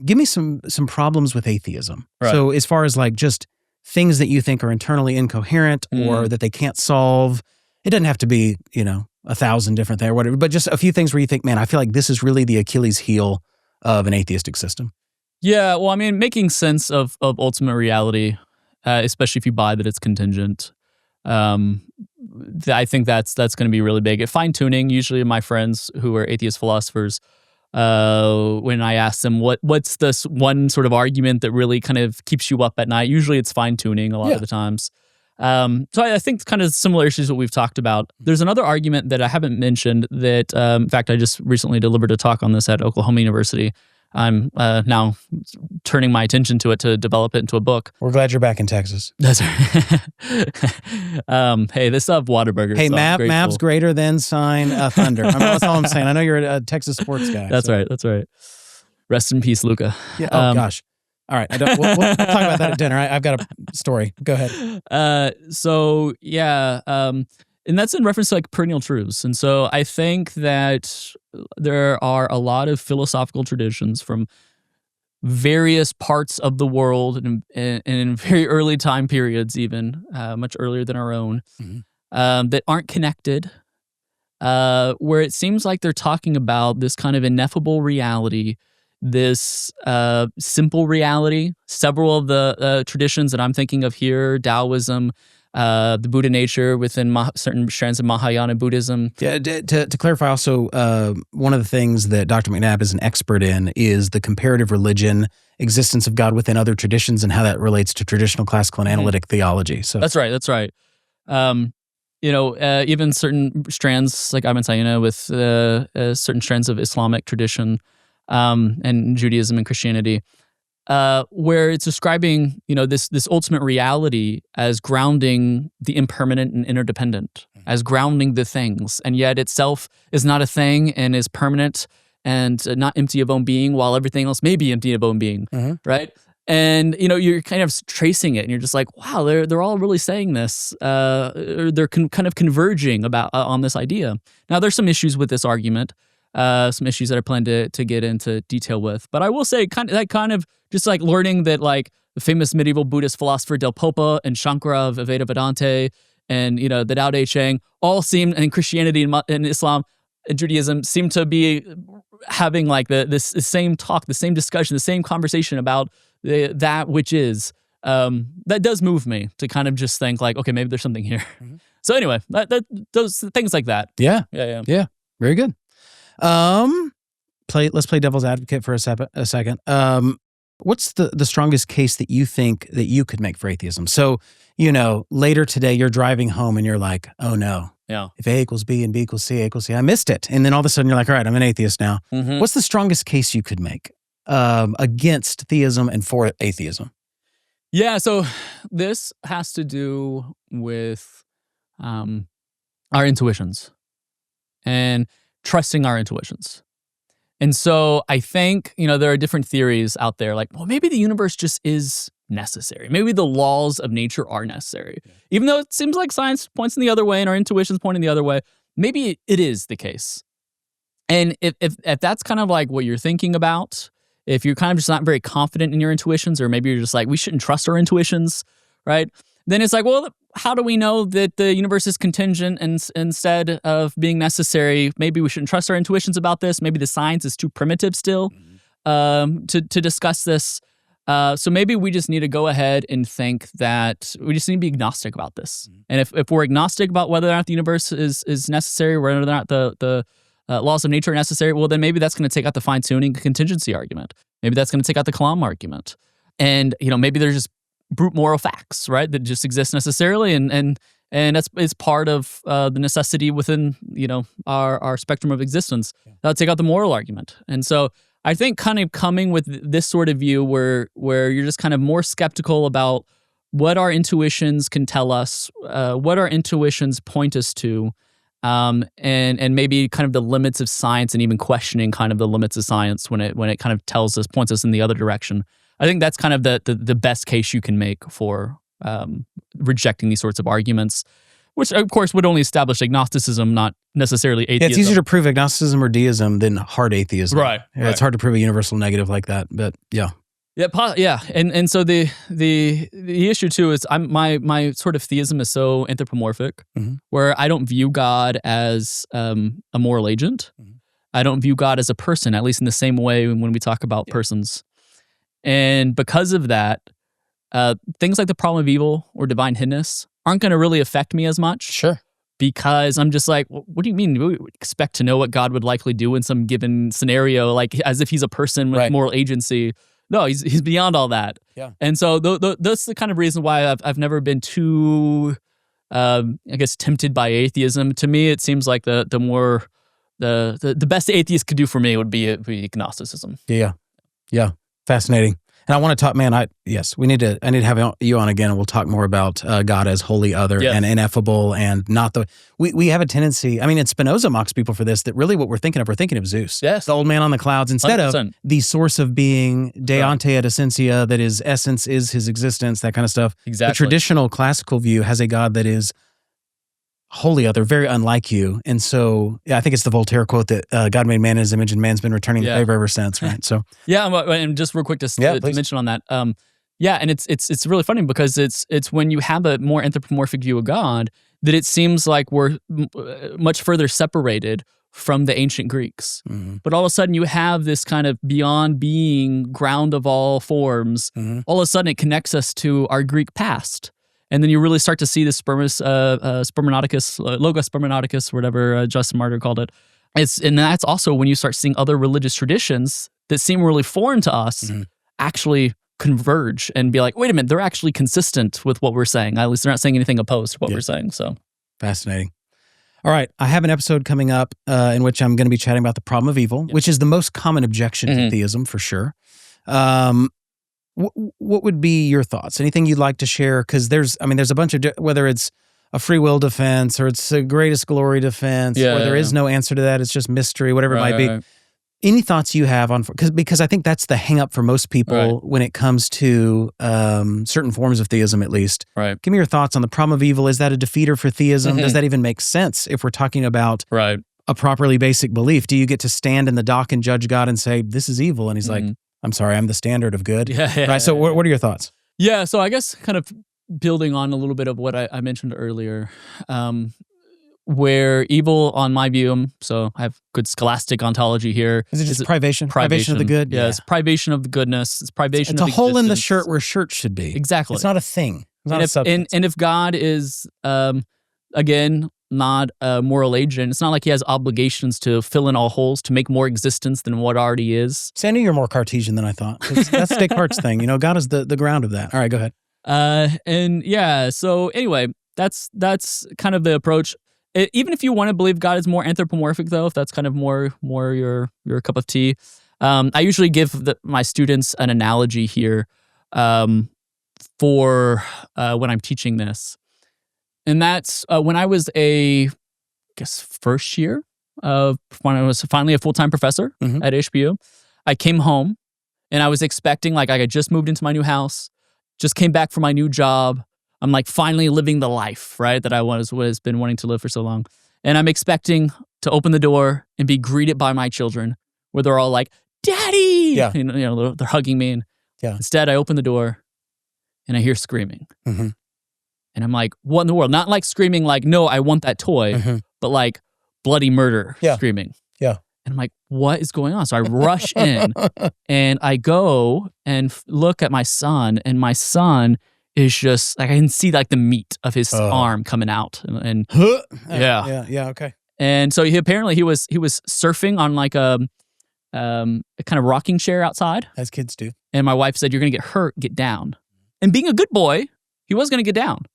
Speaker 1: Give me some problems with atheism. Right. So as far as just things that you think are internally incoherent or that they can't solve. It doesn't have to be, 1,000 different things or whatever, but just a few things where you think, man, I feel like this is really the Achilles heel of an atheistic system.
Speaker 2: Yeah, well, I mean, making sense of ultimate reality, especially if you buy that it's contingent, I think that's going to be really big. Fine-tuning, usually my friends who are atheist philosophers, when I ask them what's this one sort of argument that really kind of keeps you up at night, usually it's fine-tuning a lot of the times. So I think kind of similar issues that we've talked about. There's another argument that I haven't mentioned that, in fact, I just recently delivered a talk on this at Oklahoma University. I'm now turning my attention to it to develop it into a book.
Speaker 1: We're glad you're back in Texas.
Speaker 2: That's right. Hey, they still have Whataburger.
Speaker 1: Hey, so Mavs greater than Thunder. That's all I'm saying. I know you're a Texas sports guy.
Speaker 2: That's right. That's right. Rest in peace, Luka.
Speaker 1: Yeah. Oh, gosh. All right. We'll talk about that at dinner. I've got a story. Go ahead. And that's in reference to like perennial truths. And so I think that there are a lot of philosophical traditions from various parts of the world and in very early time periods, even much earlier than our own, that aren't connected, where it seems like they're talking about this kind of ineffable reality, this simple reality. Several of the traditions that I'm thinking of here, Taoism, the Buddha nature within certain strands of Mahayana Buddhism. Yeah, to clarify also, one of the things that Dr. McNabb is an expert in is the comparative religion, existence of God within other traditions, and how that relates to traditional classical and analytic theology. So
Speaker 2: That's right. Even certain strands, like Ibn Sina, with certain strands of Islamic tradition and Judaism and Christianity, where it's describing, this ultimate reality as grounding the impermanent and interdependent, as grounding the things, and yet itself is not a thing and is permanent and not empty of own being, while everything else may be empty of own being, right? And you're kind of tracing it, and you're just like, wow, they're all really saying this. They're kind of converging about on this idea. Now, there's some issues with this argument. Some issues that I plan to get into detail with. But I will say kind of just like learning that like the famous medieval Buddhist philosopher Del Popa and Shankara of Veda Vedanta and, the Tao Te Ching all seem, and Christianity and Islam and Judaism seem to be having like the same talk, the same discussion, the same conversation about that which is. That does move me to kind of just think like, okay, maybe there's something here. So anyway, those things like that.
Speaker 1: Yeah. Very good. Let's play devil's advocate for a second. What's the strongest case that you think that you could make for atheism? So, later today you're driving home and you're like, oh no.
Speaker 2: Yeah.
Speaker 1: If A equals B and B equals C, A equals C, I missed it. And then all of a sudden you're like, all right, I'm an atheist now. What's the strongest case you could make against theism and for atheism?
Speaker 2: Yeah, so this has to do with our intuitions and trusting our intuitions. And so I think, there are different theories out there like, well, maybe the universe just is necessary. Maybe the laws of nature are necessary. Even though it seems like science points in the other way and our intuitions point in the other way, maybe it is the case. And if that's kind of like what you're thinking about, if you're kind of just not very confident in your intuitions, or maybe you're just like, we shouldn't trust our intuitions, right? Then it's like, well, how do we know that the universe is contingent and instead of being necessary? Maybe we shouldn't trust our intuitions about this. Maybe the science is too primitive still to discuss this. So maybe we just need to go ahead and think that we just need to be agnostic about this. And if we're agnostic about whether or not the universe is necessary, whether or not the laws of nature are necessary, well, then maybe that's going to take out the fine-tuning contingency argument. Maybe that's going to take out the Kalam argument. And, maybe there's just brute moral facts, right, that just exist necessarily, and it's part of the necessity within, our spectrum of existence. That'll take out the moral argument. And so I think kind of coming with this sort of view where you're just kind of more skeptical about what our intuitions can tell us, what our intuitions point us to, and maybe kind of the limits of science, and even questioning kind of the limits of science when it kind of points us in the other direction. I think that's kind of the best case you can make for rejecting these sorts of arguments, which of course would only establish agnosticism, not necessarily atheism.
Speaker 1: Yeah, it's easier to prove agnosticism or deism than hard atheism.
Speaker 2: Right.
Speaker 1: It's hard to prove a universal negative like that, but yeah.
Speaker 2: Yeah, and so the issue too is my sort of theism is so anthropomorphic, where I don't view God as a moral agent. I don't view God as a person, at least in the same way when we talk about persons. And because of that, things like the problem of evil or divine hiddenness aren't going to really affect me as much.
Speaker 1: Sure.
Speaker 2: Because I'm just like, what do you mean? We would expect to know what God would likely do in some given scenario, like as if he's a person with moral agency. No, he's beyond all that.
Speaker 1: Yeah.
Speaker 2: And so that's the kind of reason why I've never been too, I guess, tempted by atheism. To me, it seems like the best atheist could do for me would be agnosticism.
Speaker 1: Yeah. Fascinating. And I want to talk, man, I need to have you on again, and we'll talk more about God as wholly other and ineffable and not the, we have a tendency, I mean, and Spinoza mocks people for this, that really what we're thinking of Zeus.
Speaker 2: Yes.
Speaker 1: The old man on the clouds, instead
Speaker 2: 100%.
Speaker 1: of the source of being, deante et essentia, that is essence is his existence, that kind of stuff.
Speaker 2: Exactly.
Speaker 1: The traditional classical view has a God that is wholly other, very unlike you. And so, I think it's the Voltaire quote that God made man in his image and man's been returning the favor ever since, right? So
Speaker 2: and just real quick to mention on that. And it's really funny because it's when you have a more anthropomorphic view of God that it seems like we're much further separated from the ancient Greeks. But all of a sudden you have this kind of beyond being, ground of all forms. All of a sudden it connects us to our Greek past. And then you really start to see the spermaticus, logos spermaticus, whatever Justin Martyr called it. And that's also when you start seeing other religious traditions that seem really foreign to us actually converge and be like, wait a minute, they're actually consistent with what we're saying. At least they're not saying anything opposed to what we're saying. So
Speaker 1: fascinating. All right, I have an episode coming up in which I'm going to be chatting about the problem of evil, which is the most common objection to theism for sure. What would be your thoughts? Anything you'd like to share? Because there's a bunch of, whether it's a free will defense or it's a greatest glory defense, or there is no answer to that, it's just mystery, whatever it might be. Any thoughts you have on, because I think that's the hang up for most people when it comes to certain forms of theism, at least.
Speaker 2: Right.
Speaker 1: Give me your thoughts on the problem of evil. Is that a defeater for theism? Does that even make sense if we're talking about a properly basic belief? Do you get to stand in the dock and judge God and say, this is evil? And he's like, I'm sorry, I'm the standard of good. Right. So what are your thoughts?
Speaker 2: Yeah. So I guess kind of building on a little bit of what I mentioned earlier, where evil, on my view, so I have good scholastic ontology here.
Speaker 1: Is it just privation? Privation of the good?
Speaker 2: Yeah, it's privation of the goodness. It's privation of the
Speaker 1: existence. It's a hole in the shirt where shirt should be.
Speaker 2: Exactly.
Speaker 1: It's not a thing. It's not a substance.
Speaker 2: And if God is, again, not a moral agent, it's not like he has obligations to fill in all holes to make more existence than what already is.
Speaker 1: See, I knew you're more Cartesian than I thought. That's Descartes' thing. God is the ground of that. All right, go ahead.
Speaker 2: So anyway, that's kind of the approach. Even if you want to believe God is more anthropomorphic, though, if that's kind of more your cup of tea, I usually give my students an analogy here for when I'm teaching this. And that's when I was first year when I was finally a full-time professor at HBU. I came home and I was expecting, like, I had just moved into my new house, just came back from my new job. I'm like finally living the life, right, that I was been wanting to live for so long. And I'm expecting to open the door and be greeted by my children, where they're all like, "Daddy!"
Speaker 1: Yeah.
Speaker 2: They're hugging me. And instead, I open the door and I hear screaming. And I'm like, what in the world? Not like screaming like, no, I want that toy, but like bloody murder screaming.
Speaker 1: Yeah.
Speaker 2: And I'm like, what is going on? So I rush in and I go and look at my son, and my son is just like, I can see like the meat of his arm coming out. And
Speaker 1: okay.
Speaker 2: And so he was surfing on like a kind of rocking chair outside.
Speaker 1: As kids do.
Speaker 2: And my wife said, you're going to get hurt, get down. And being a good boy, he was going to get down.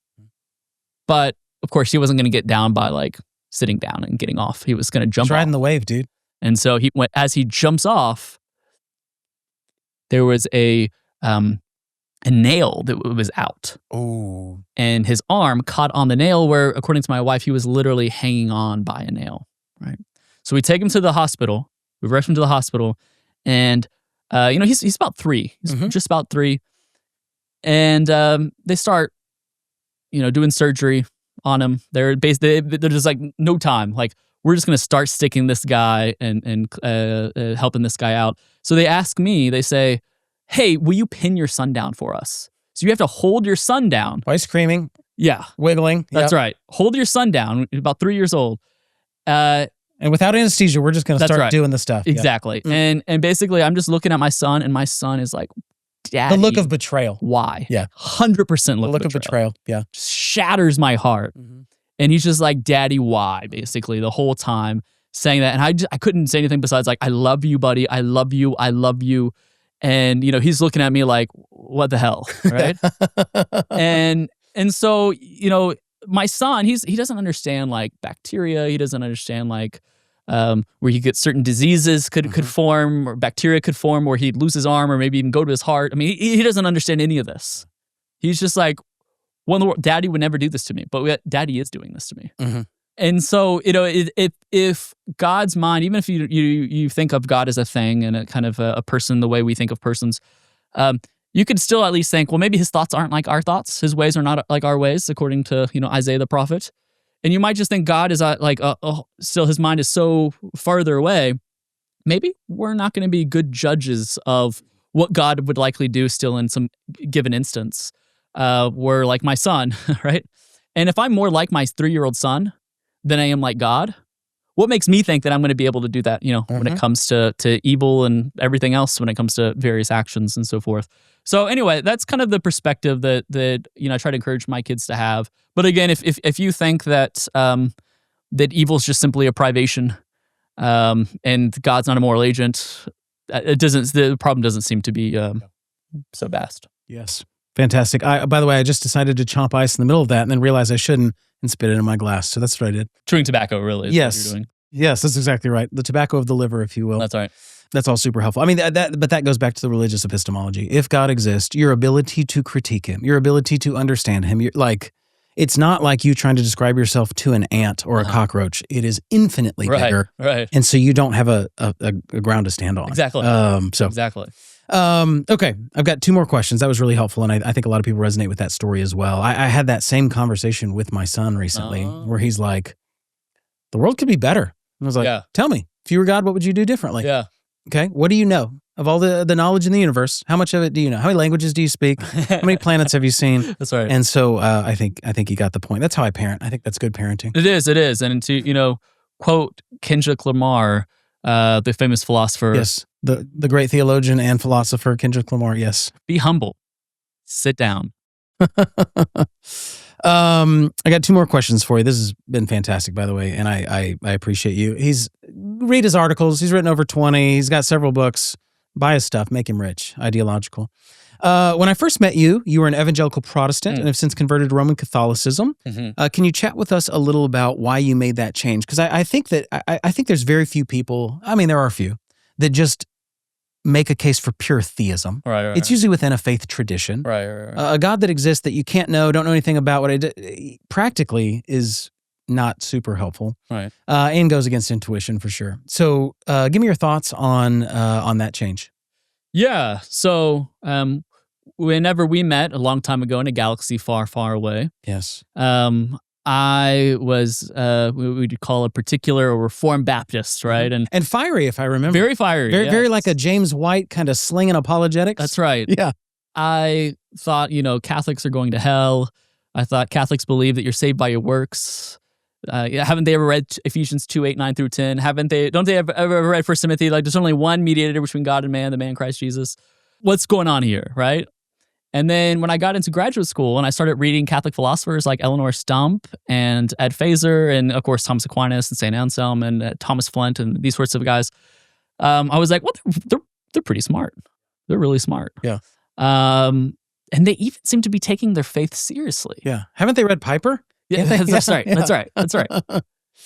Speaker 2: But of course, he wasn't going to get down by like sitting down and getting off. He was going to jump off.
Speaker 1: Riding the wave, dude.
Speaker 2: And so as he jumps off, there was a nail that was out.
Speaker 1: Oh.
Speaker 2: And his arm caught on the nail where, according to my wife, he was literally hanging on by a nail, right? So we take him to the hospital. We rush him to the hospital. And, he's about 3. He's just about 3. And they start, doing surgery on him. They're just like, no time. Like, we're just going to start sticking this guy and helping this guy out. So they ask me, they say, hey, will you pin your son down for us? So you have to hold your son down.
Speaker 1: Why screaming?
Speaker 2: Yeah.
Speaker 1: Wiggling.
Speaker 2: That's right. Hold your son down, about 3 years old.
Speaker 1: And without anesthesia, we're just going to start doing the stuff.
Speaker 2: Exactly.
Speaker 1: Yeah.
Speaker 2: And basically, I'm just looking at my son, and my son is like, Daddy.
Speaker 1: The look of betrayal.
Speaker 2: Why?
Speaker 1: Yeah.
Speaker 2: 100% look
Speaker 1: of betrayal. Yeah.
Speaker 2: Just shatters my heart. Mm-hmm. And he's just like, Daddy, why? Basically, the whole time saying that. And I couldn't say anything besides like, I love you, buddy. I love you. I love you. And, he's looking at me like, what the hell? Right? and so, my son, he doesn't understand like bacteria. He doesn't understand like where he gets certain diseases could form, or bacteria could form, or he'd lose his arm, or maybe even go to his heart. I mean, he doesn't understand any of this. He's just like, Daddy would never do this to me, but Daddy is doing this to me. Mm-hmm. And so, if God's mind, even if you think of God as a thing and a kind of a person the way we think of persons, you could still at least think, well, maybe his thoughts aren't like our thoughts. His ways are not like our ways, according to Isaiah the prophet. And you might just think God is still his mind is so farther away. Maybe we're not going to be good judges of what God would likely do still in some given instance. We're like my son, right? And if I'm more like my 3-year-old son than I am like God, what makes me think that I'm going to be able to do that, when it comes to evil and everything else, when it comes to various actions and so forth. So anyway, that's kind of the perspective that I try to encourage my kids to have. But again, if you think that that evil is just simply a privation and God's not a moral agent, the problem doesn't seem to be so vast.
Speaker 1: Yes. Fantastic. By the way, I just decided to chomp ice in the middle of that and then realized I shouldn't and spit it in my glass. So that's what I did.
Speaker 2: Chewing tobacco really is what you're doing.
Speaker 1: Yes, that's exactly right. The tobacco of the liver, if you will.
Speaker 2: That's right.
Speaker 1: That's all super helpful. I mean, but that goes back to the religious epistemology. If God exists, your ability to critique him, your ability to understand him, it's not like you trying to describe yourself to an ant or a cockroach. It is infinitely bigger.
Speaker 2: Right.
Speaker 1: And so you don't have a ground to stand on.
Speaker 2: Exactly.
Speaker 1: Exactly. Okay, I've got 2 more questions. That was really helpful, and I think a lot of people resonate with that story as well. I had that same conversation with my son recently, where he's like, "The world could be better." And I was like, "Tell me, if you were God, what would you do differently?"
Speaker 2: Yeah.
Speaker 1: Okay, what do you know of all the knowledge in the universe? How much of it do you know? How many languages do you speak? How many planets have you seen?
Speaker 2: That's right.
Speaker 1: And so I think you got the point. That's how I parent. I think that's good parenting.
Speaker 2: It is, and to quote Kendrick Lamar, the famous philosopher.
Speaker 1: Yes, the great theologian and philosopher Kendrick Lamar. Yes.
Speaker 2: Be humble. Sit down.
Speaker 1: I got 2 more questions for you. This has been fantastic, by the way, and I appreciate you. Read his articles. He's written over 20. He's got several books. Buy his stuff. Make him rich. Ideological. When I first met you, you were an evangelical Protestant and have since converted to Roman Catholicism. Mm-hmm. Can you chat with us a little about why you made that change? Because I think there's very few people, I mean, there are a few, that just make a case for pure theism.
Speaker 2: Right.
Speaker 1: It's usually within a faith tradition.
Speaker 2: Right.
Speaker 1: A God that exists that you don't know anything about what I did, practically is not super helpful.
Speaker 2: Right.
Speaker 1: And goes against intuition for sure. So give me your thoughts on that change.
Speaker 2: Yeah. So whenever we met a long time ago in a galaxy far, far away.
Speaker 1: Yes.
Speaker 2: I was we'd call a particular Reformed Baptist, right? And
Speaker 1: fiery, if I remember.
Speaker 2: Very fiery.
Speaker 1: Very like a James White kind of slinging apologetics.
Speaker 2: That's right.
Speaker 1: Yeah.
Speaker 2: I thought, Catholics are going to hell. I thought Catholics believe that you're saved by your works. Haven't they ever read Ephesians 2:8-9-10? Don't they ever read 1 Timothy? Like, there's only one mediator between God and man, the man Christ Jesus. What's going on here, right? And then when I got into graduate school and I started reading Catholic philosophers like Eleanor Stump and Ed Feser and, of course, Thomas Aquinas and St. Anselm and Thomas Flint and these sorts of guys, I was like, well, they're pretty smart. They're really smart.
Speaker 1: Yeah.
Speaker 2: And they even seem to be taking their faith seriously.
Speaker 1: Yeah. Haven't they read Piper?
Speaker 2: Yeah, that's right. Yeah. That's right.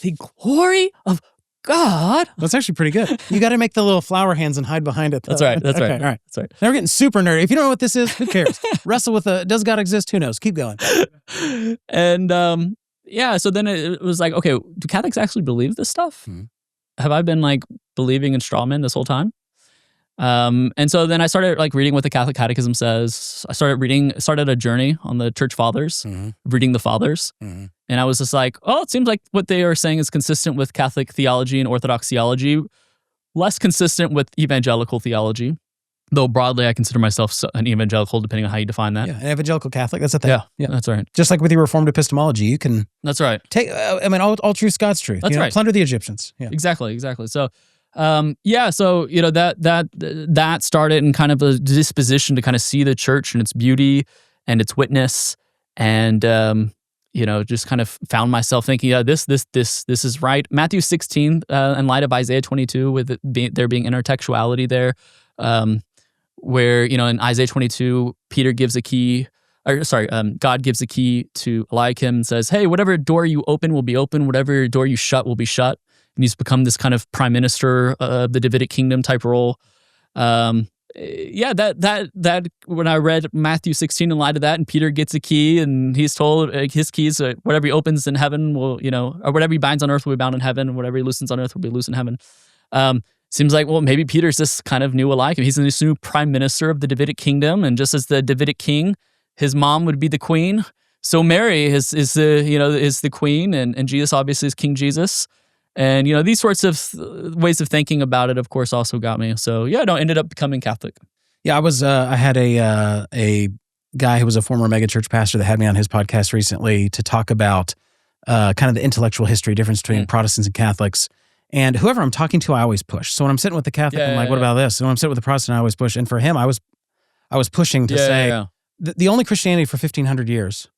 Speaker 2: The glory of God.
Speaker 1: That's actually pretty good. You got to make the little flower hands and hide behind it, though.
Speaker 2: That's right.
Speaker 1: Okay, all right.
Speaker 2: That's right.
Speaker 1: Now we're getting super nerdy. If you don't know what this is, who cares? Wrestle with does God exist? Who knows? Keep going.
Speaker 2: And so then it was like, okay, do Catholics actually believe this stuff? Have I been like believing in straw men this whole time? And so then I started like reading what the Catholic Catechism says. I started a journey on the Church Fathers, reading the Fathers. Mm-hmm. And I was just like, oh, it seems like what they are saying is consistent with Catholic theology and Orthodox theology, less consistent with evangelical theology. Though broadly, I consider myself an evangelical, depending on how you define that.
Speaker 1: Yeah, an evangelical Catholic. That's a thing.
Speaker 2: Yeah, that's right.
Speaker 1: Just like with your Reformed epistemology, you can.
Speaker 2: That's right.
Speaker 1: Take. All truth's God's truth.
Speaker 2: That's right.
Speaker 1: Plunder the Egyptians. Yeah.
Speaker 2: Exactly. So, so that started in kind of a disposition to kind of see the church and its beauty and its witness, and just kind of found myself thinking, this is right. Matthew 16, in light of Isaiah 22, with there being intertextuality there. Where, in Isaiah 22, God gives a key to Eliakim and says, hey, whatever door you open will be open, whatever door you shut will be shut. And he's become this kind of prime minister of the Davidic kingdom type role. That when I read Matthew 16 in light of that, and Peter gets a key and he's told his keys, whatever he opens in heaven will, or whatever he binds on earth will be bound in heaven, and whatever he loosens on earth will be loosed in heaven. Seems like, well, maybe Peter's this kind of new Eliakim. He's this new prime minister of the Davidic kingdom, and just as the Davidic king, his mom would be the queen. So Mary is the queen, and Jesus obviously is King Jesus. And these sorts of ways of thinking about it, of course, also got me. So ended up becoming Catholic.
Speaker 1: Yeah, I had a guy who was a former megachurch pastor that had me on his podcast recently to talk about kind of the intellectual history difference between Protestants and Catholics. And whoever I'm talking to, I always push. So when I'm sitting with the Catholic, I'm like, what about this? And when I'm sitting with the Protestant, I always push. And for him, I was pushing to say the only Christianity for 1,500 years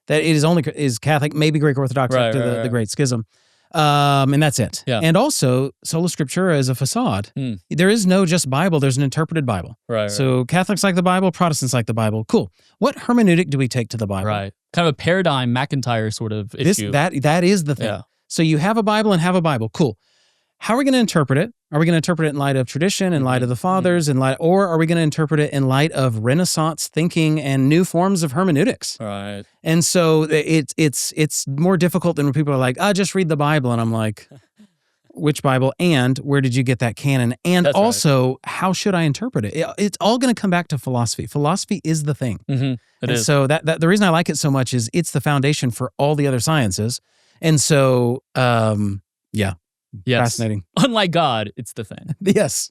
Speaker 1: that it is Catholic, maybe Greek Orthodox after the Great Schism. And that's it.
Speaker 2: Yeah.
Speaker 1: And also, sola scriptura is a facade. There is no just Bible. There's an interpreted Bible.
Speaker 2: Right.
Speaker 1: So Catholics like the Bible, Protestants like the Bible. Cool. What hermeneutic do we take to the Bible?
Speaker 2: Right. Kind of a paradigm McIntyre sort of issue.
Speaker 1: That is the thing.
Speaker 2: Yeah.
Speaker 1: So you have a Bible and have a Bible. Cool. How are we going to interpret it? Are we going to interpret it in light of tradition, in light of the fathers, or are we going to interpret it in light of Renaissance thinking and new forms of hermeneutics?
Speaker 2: Right.
Speaker 1: And so it's more difficult than when people are like, just read the Bible. And I'm like, which Bible? And where did you get that canon? And
Speaker 2: That's
Speaker 1: also, how should I interpret it? It's all going to come back to philosophy. Philosophy is the thing.
Speaker 2: It is.
Speaker 1: So that the reason I like it so much is it's the foundation for all the other sciences. And so,
Speaker 2: Yes.
Speaker 1: Fascinating.
Speaker 2: Unlike God, it's the thing.
Speaker 1: Yes.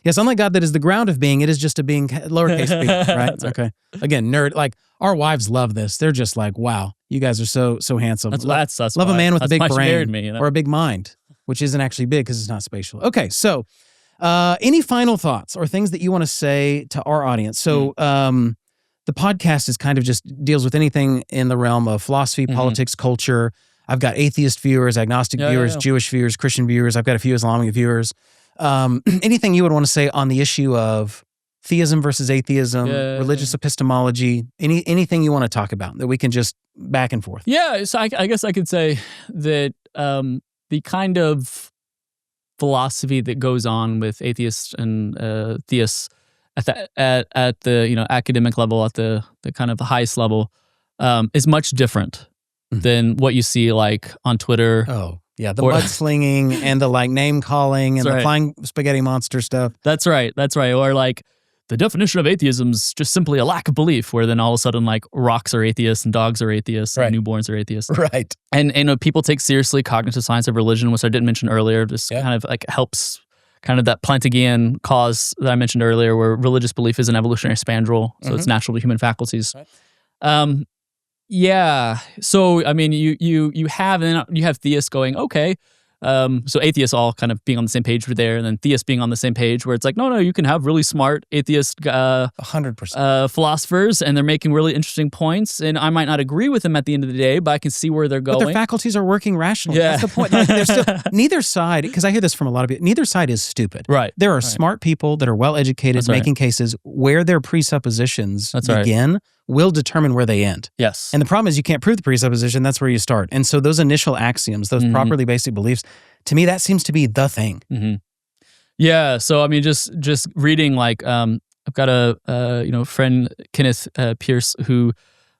Speaker 1: Unlike God, that is the ground of being. It is just a being, lowercase b, right? Okay. Again, nerd. Like our wives love this. They're just like, wow, you guys are so handsome.
Speaker 2: That's
Speaker 1: love a man with a big brain
Speaker 2: me,
Speaker 1: or a big mind, which isn't actually big because it's not spatial. Okay, so any final thoughts or things that you want to say to our audience? So the podcast is kind of just deals with anything in the realm of philosophy, politics, culture. I've got atheist viewers, agnostic viewers, Jewish viewers, Christian viewers. I've got a few Islamic viewers. Anything you would want to say on the issue of theism versus atheism, religious epistemology, anything you want to talk about that we can just back and forth?
Speaker 2: Yeah, so I guess I could say that the kind of philosophy that goes on with atheists and theists at the academic level, at the kind of the highest level, is much different than what you see like on Twitter.
Speaker 1: Oh, yeah, the mudslinging and the like name calling and the flying spaghetti monster stuff.
Speaker 2: That's right. Or like the definition of atheism is just simply a lack of belief, where then all of a sudden like rocks are atheists and dogs are atheists and newborns are atheists.
Speaker 1: Right.
Speaker 2: And people take seriously cognitive science of religion, which I didn't mention earlier. This kind of like helps kind of that Plantingian cause that I mentioned earlier, where religious belief is an evolutionary spandrel, so it's natural to human faculties. Right. Yeah. So I mean, you have theists going, okay. So atheists all kind of being on the same page there, and then theists being on the same page, where it's like, no, you can have really smart atheist
Speaker 1: 100%
Speaker 2: philosophers, and they're making really interesting points, and I might not agree with them at the end of the day, but I can see where they're going.
Speaker 1: But their faculties are working rationally. Yeah. That's the point. Like, they're still, neither side, because I hear this from a lot of people, neither side is stupid.
Speaker 2: Right.
Speaker 1: There are smart people that are well-educated, making cases where their presuppositions begin will determine where they end.
Speaker 2: Yes.
Speaker 1: And the problem is you can't prove the presupposition. That's where you start. And so those initial axioms, those properly basic beliefs, to me, that seems to be the thing.
Speaker 2: Yeah. So, I mean, just reading, like, I've got a friend, Kenneth Pierce, who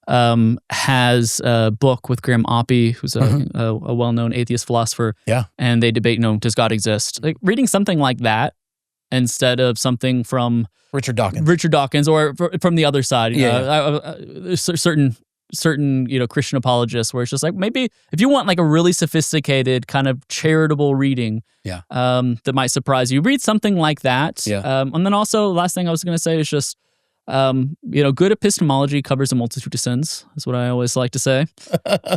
Speaker 2: has a book with Graham Oppy, who's a well-known atheist philosopher. Yeah. And they debate, does God exist? Like, reading something like that instead of something from Richard Dawkins, or from the other side. Certain certain Christian apologists where it's just like, maybe if you want like a really sophisticated kind of charitable reading, that might surprise you, read something like that. And then also, last thing I was going to say is just, good epistemology covers a multitude of sins. That's what I always like to say.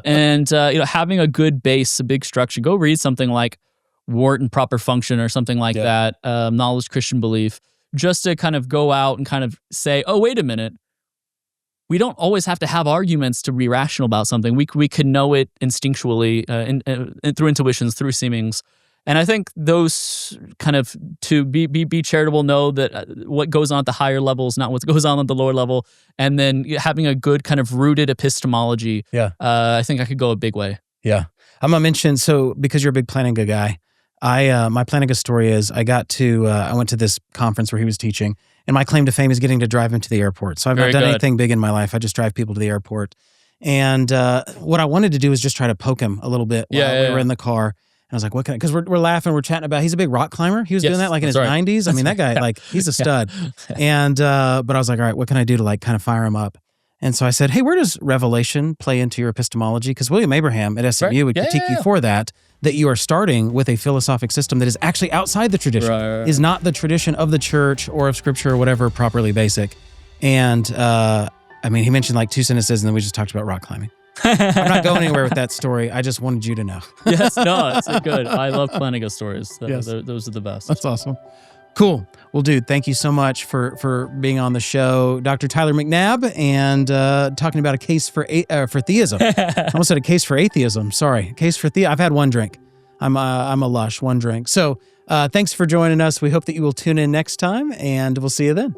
Speaker 2: And having a good base, a big structure. Go read something like Wart and Proper Function or something like that. Knowledge, Christian Belief, just to kind of go out and kind of say, oh, wait a minute. We don't always have to have arguments to be rational about something. We can know it instinctually, through intuitions, through seemings. And I think those kind of, to be charitable, know that what goes on at the higher level is not what goes on at the lower level. And then having a good kind of rooted epistemology, I think I could go a big way.
Speaker 1: Yeah. I'm going to mention, so because you're a big Plantinga guy, my Plantinga story is I went to this conference where he was teaching, and my claim to fame is getting to drive him to the airport. So I've not done anything big in my life. I just drive people to the airport. And what I wanted to do is just try to poke him a little bit while we were in the car. And I was like, what can I, because we're laughing, we're chatting about, he's a big rock climber. He was doing that like in his 90s. I mean, that guy, like, he's a stud. And, but I was like, all right, what can I do to like kind of fire him up? And so I said, hey, where does Revelation play into your epistemology? Because William Abraham at SMU would critique you for that you are starting with a philosophic system that is actually outside the tradition, is not the tradition of the church or of scripture or whatever, properly basic. And, I mean, he mentioned like 2 sentences and then we just talked about rock climbing. I'm not going anywhere with that story. I just wanted you to know.
Speaker 2: Yes, no, it's good. I love Plantinga stories. Those are the best.
Speaker 1: That's awesome. Cool. Well, dude, thank you so much for being on the show, Dr. Tyler McNabb, and talking about a case for theism. I almost said a case for atheism. Sorry, a case for theism. I've had one drink. I'm a lush, one drink. So thanks for joining us. We hope that you will tune in next time, and we'll see you then.